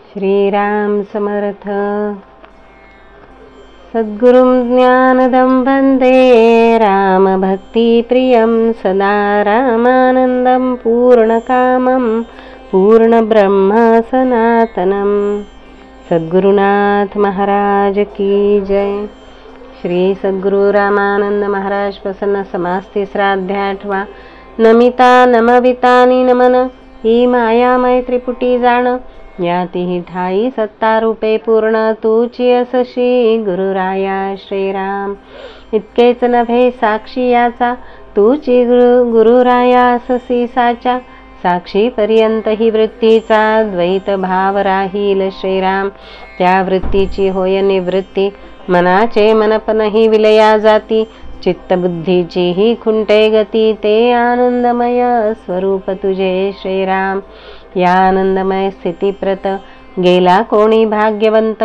श्रीराम समर्थ। सद्गुरुं ज्ञानदं वन्दे रामभक्तिप्रियं सदा रामानन्दं पूर्णकामं पूर्णब्रह्म सनातनं। सद्गुरुनाथ महाराज की जय। श्री सद्गुरु रामानंद महाराज प्रसन्न समास 3रा अध्याय 8वा। नमिता नमवितानी नमन ही मायामय त्रिपुटी जाण, यातीही ठाई सत्ता रूपे पूर्ण तूची असशी गुरुराया श्रीराम। इतकेच नव्हे साक्षी याचा तूची गुरुराया अससी साचा, साक्षी पर्यंत ही वृत्तीचा द्वैत भाव राहील श्रीराम। त्या वृत्तीची होय निवृत्ती, मनाचे मनपनही विलया जाती, चित्तबुद्धीची ही खुंटे गती, ते आनंदमय स्वरूप तुझे श्रीराम। या आनंदमय स्थितीप्रत गेला कोणी भाग्यवंत,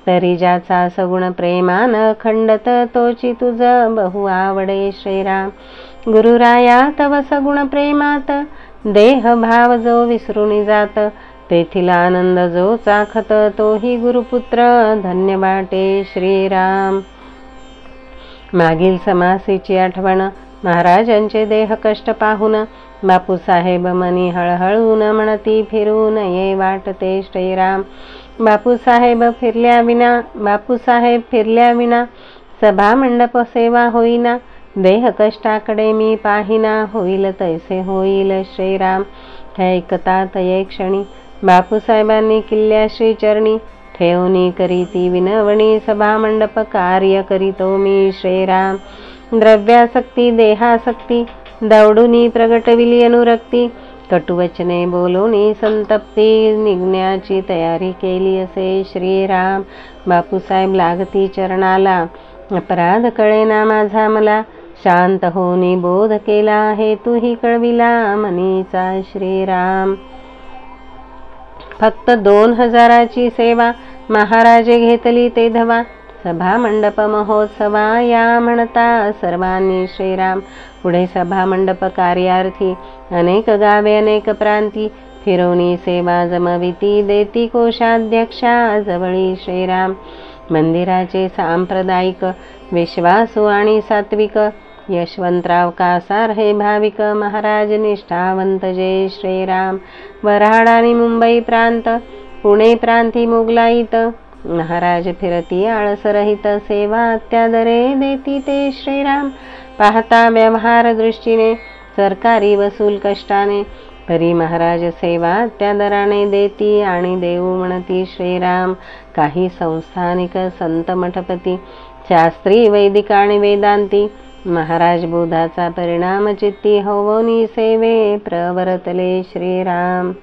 तरी ज्याचा सगुण प्रेमान खंडत, तोची तुझ बहु आवडे श्रीराम। गुरुराया तव सगुण प्रेमात देह भाव जो विसरून जात, तेथील आनंद जो चाखत, तोही गुरुपुत्र धन्य वाटे श्रीराम। मागील समासीची आठवण महाराजांचे देह कष्ट पाहून, बापूसाहेब मनी हळहळून म्हणती फिरून ये वाटते श्रीराम। बापूसाहेब फिरल्या विना सभा मंडप सेवा होईना, देह कष्टाकडे मी पाहिना, होईल तैसे होईल श्रीराम। ऐकतात ये क्षणी बापूसाहेबांनी किल्ल्याश्री चरणी, ठेवणी करीती विनवणी सभा मंडप कार्य करीतो मी श्रीराम। द्रव्यासक्ती देहासक्ती दौडुनी प्रगटविली अनुरक्ती, कटुवचने बोलूनी संतप्ती, निघण्याची तयारी केली असे श्रीराम। बापूसाहेब लागती चरणाला, अपराध कळेना माझा मला, शांत होनी बोध केला आहे तूही कळविला मनीचा श्रीराम। फक्त 2000ची सेवा महाराजे घेतली ते धवा, सभा मंडप महोत्सवा या म्हणता सर्वांनी श्रीराम। पुढे सभा मंडप कार्यार्थी अनेक गावे अनेक प्रांती, फिरवणी सेवा जमविती देती कोषाध्यक्षा जवळी श्रीराम। मंदिराचे सांप्रदायिक विश्वासू आणि सात्विक, यशवंतराव कासार हे भाविक, महाराज निष्ठावंत जय श्रीराम। वऱ्हाड आणि मुंबई प्रांत पुणे प्रांती मोगलाईत, महाराज फिरती आळसरहित, सेवा अत्यादरे देती ते श्रीराम। पाहता व्यवहार दृष्टीने सरकारी वसूल कष्टाने, तरी महाराज सेवा अत्यादराने देती आणि देऊ म्हणती श्रीराम। काही संस्थानिक संत मठपती, शास्त्री वैदिक आणि वेदांती, महाराज बोधाचा परिणाम चित्ती, होवोनी सेवे प्रवर्तले श्रीराम।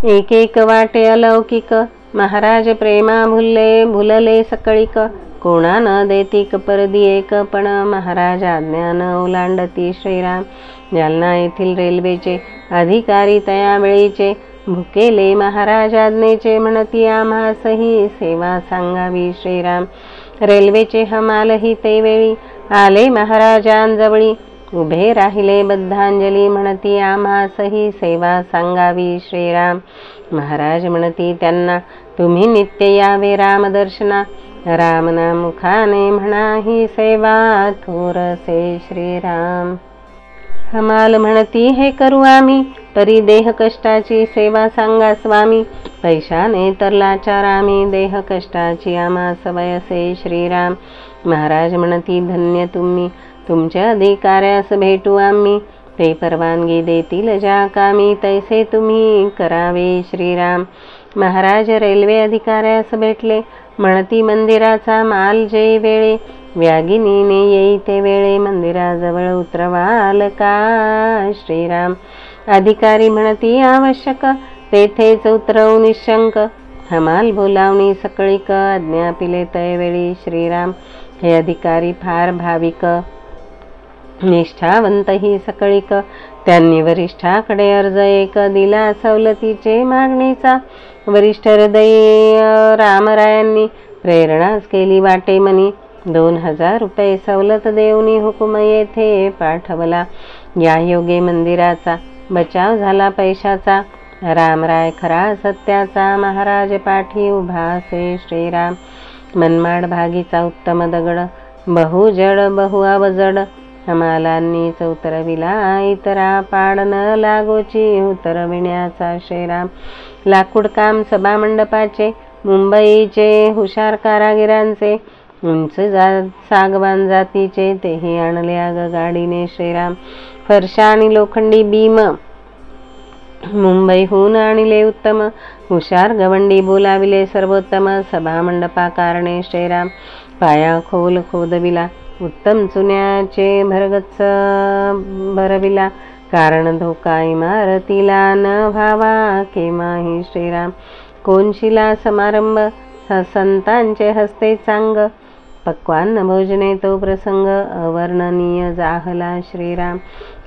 एक एक वाटे अलौकिक, महाराज प्रेमा भुलले सकळिक, कोणा न देती परदी एक, पण महाराज आज्ञा न ओलांडती श्रीराम। जालना येथील रेल्वेचे अधिकारी तयावेळीचे, भुकेले महाराज आज्ञेचे, म्हणती आम्हासही सेवा सांगावी श्रीराम। रेल्वेचे हमालही ते वेळी आले महाराजांजवळी, उभे राहिले बद्धांजली, म्हणती आम्हासही सेवा सांगावी श्रीराम। महाराज म्हणती त्यांना तुम्ही नित्य यावे रामदर्शना, रामनामुखाने म्हणा ही सेवा थोरसे श्रीराम। हमाल म्हणती हे करू आम्ही, तरी देह कष्टाची सेवा सांगा स्वामी, पैशाने तर लाचार आम्ही, देह कष्टाची आम्हा सवयसे श्रीराम। महाराज म्हणती धन्य तुम्ही, तुमच्या अधिकाऱ्यास भेटू आम्ही, ते परवानगी देतील ज्या कामी, तैसे तुम्ही करावे श्रीराम। महाराज रेल्वे अधिकाऱ्यास भेटले, म्हणती मंदिराचा माल जे वेळे, व्यागिनीने येई ते वेळे, मंदिराजवळ उतरवाल का श्रीराम। अधिकारी म्हणती आवश्यक, तेथेच उतरवू निशंक, हमाल बोलावणी सकळिक, आज्ञापिले तैवेळी श्रीराम। हे अधिकारी फार भाविक, निष्ठावंत ही सकळिक, त्यांनी वरिष्ठाकडे अर्ज एक दिला सवलतीचे मागणीचा, वरिष्ठ हृदयी रामरायांनी प्रेरणाच केली वाटे मनी, 2000 रुपये सवलत देऊनी हुकुम येथे पाठवला। या योगे मंदिराचा बचाव झाला पैशाचा, रामराय खरा सत्याचा महाराज पाठी उभासे श्रीराम. मनमाड भागीचा उत्तम दगड बहु जड बहु अवजड हमालांनीच उतरविला इतरा पाड न लागोची उतरविण्याचा श्रीराम. लाकूड काम सभा मंडपाचे मुंबईचे हुशार कारागिरांचे उंच सागवान जातीचे तेही आणले आग गाडीने श्रीराम. फरशा आणि लोखंडी बीम मुंबईहून आणले उत्तम हुशार गवंडी बोलाविले सर्वोत्तम सभा मंडपा कारणे श्रीराम. पाया खोल खोदविला उत्तम चुन्याचे भरगच्च भरविला कारण धोका इमारतीला न व्हावा केव्हाही श्रीराम. कोनशिला समारंभ संतांचे हस्ते चांग पक्वान्न भोजने तो प्रसंग अवर्णनीय जाहला श्रीराम.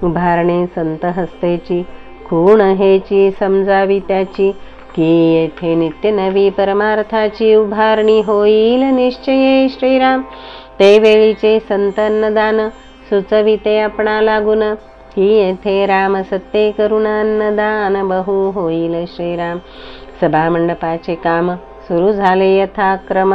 उभारणे संत हस्तेची खूण हेची समजावी त्याची की येथे नित्य नवी परमार्थाची उभारणी होईल निश्चये श्रीराम. ते वेळीचे संतन्नदान सुचविते आपणा लागून की येथे राम सत्ते करुण अन्नदान बहु होईल श्रीराम. सभा मंडपाचे काम सुरू झाले यथाक्रम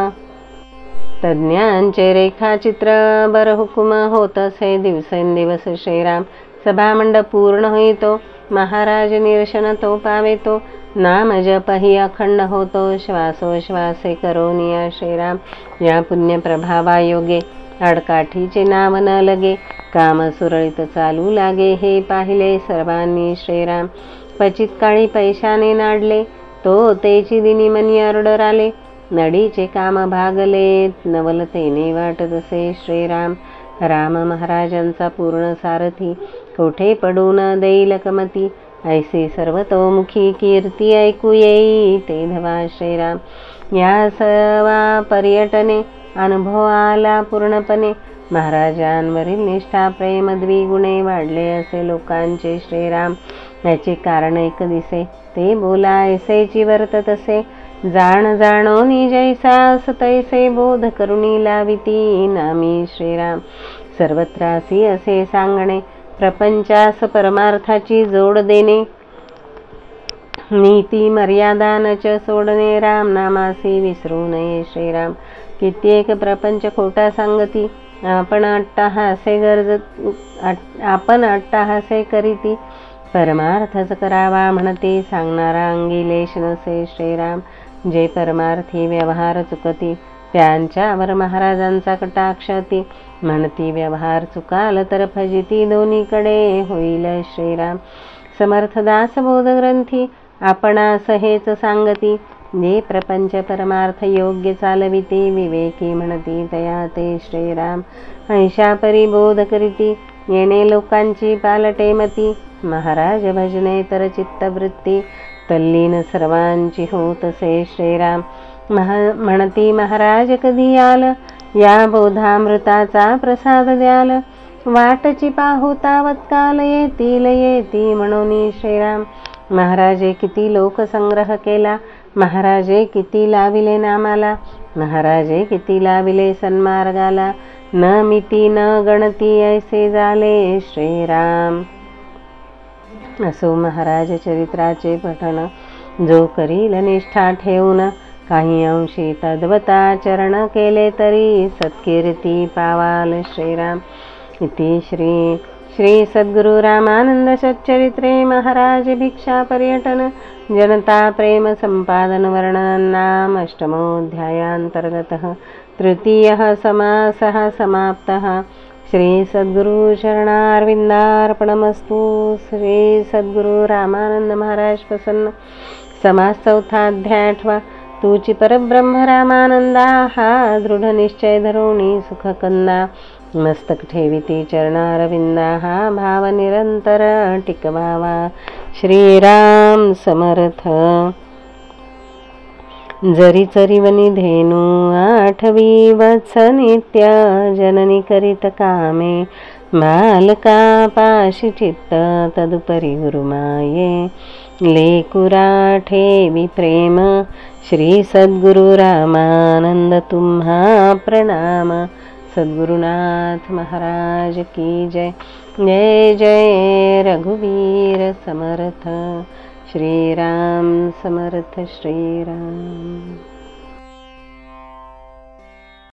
तज्ञांचे रेखाचित्र बर हुकुम होत असे दिवसेंदिवस श्रीराम. सभा मंडप पूर्ण होईतो महाराज निरशन तो पावेतो नाम जपही अखंड होतो श्वासोश्वासे करोनिया श्रीराम. या पुण्य प्रभावा योगे आडकाठीचे नाव न लगे काम सुरळीत चालू लागे हे पाहिले सर्वांनी श्रीराम. पचित काळी पैशाने नाडले तो तेची दिनी मनी ऑर्डर आले नडीचे काम भागले नवलतेने वाटत असे श्रीराम. राम महाराजांचा पूर्ण सारथी कोठे पडून देईल कमती ऐसी सर्वतोमुखी कीर्ती ऐकू येई ते धवा श्रीराम. या सर्वा पर्यटने अनुभव आला पूर्णपणे महाराजांवरील निष्ठा प्रेम द्विगुणे वाढले असे लोकांचे श्रीराम. याचे कारण एक दिसे ते बोला ऐसेची वर्तत असे जाण जाणोनी जैसा तैसे बोध करुणी लाविती नामी श्रीराम. सर्वत्रासी असे सांगणे प्रपंचास परमार्थाची जोड देणे नीती मर्यादा नच सोडणे राम नामासी विसरू नये श्रीराम. कित्येक प्रपंच खोटा सांगती आपण अट्टहासे करीती परमार्थच करावा म्हणते सांगणारा अंगी लेश नसे श्रीराम. जे परमार्थी व्यवहार चुकती त्यांच्यावर महाराजांचा कटाक्षती म्हणती व्यवहार चुकाल तर फजिती दोन्हीकडे होईल श्रीराम. समर्थदास बोध ग्रंथी आपणास हेच सांगती जे प्रपंच परमार्थ योग्य चालविती विवेकी म्हणती तया ते श्रीराम. ऐशा परिबोध करीती येणे लोकांची पालटे मती महाराज भजने तर चित्तवृत्ती तल्लीन सर्वांची होत असे श्रीराम. म्हणती महाराज कधी आल या बोधामृताचा प्रसाद द्याल वाटची पाहू तावत्काल येती म्हणून श्रीराम. महाराजे किती लोकसंग्रह केला महाराजे किती लाविले नामाला महाराजे किती लाविले सन्मार्गाला न मिती न गणती ऐसे झाले श्रीराम. असो महाराज चरित्राचे पठण जो करील निष्ठा ठेवून काही अंशी तद्वताचरण केले तरी सत्कीर्ती पावाल श्रीराम. इति श्री सद्गुरु रामानंद सच्चरित्रे महाराज भिक्षा पर्यटन जनता प्रेम संपादन वर्णन नाम अष्टमोऽध्यायान्तर्गतः तृतीयः समासः समाप्तः. श्री सद्गुरु चरणारविंदार्पणमस्तु. श्री सद्गुरु रामानंद महाराज प्रसन्न. समास चौथा अध्याय 8. तुची परब्रह्म रामानंदा हा दृढ निश्चय धरोणी सुखकंदा मस्तक ठेविती चरणारविंदा हा भाव निरंतर टिकवावा. श्रीराम समर्थ. जरी चरिवनी धेनू आठवी वत्स नित्य जननी करीत कामे बालका पाशी चित्त तदुपरी गुरुमाये लेकुरा ठेवी प्रेम. श्री सद्गुरु रामानंद तुम्हा प्रणाम. सद्गुरुनाथ महाराज की जय. जय जय रघुवीर समर्थ. श्रीराम समर्थ श्रीराम.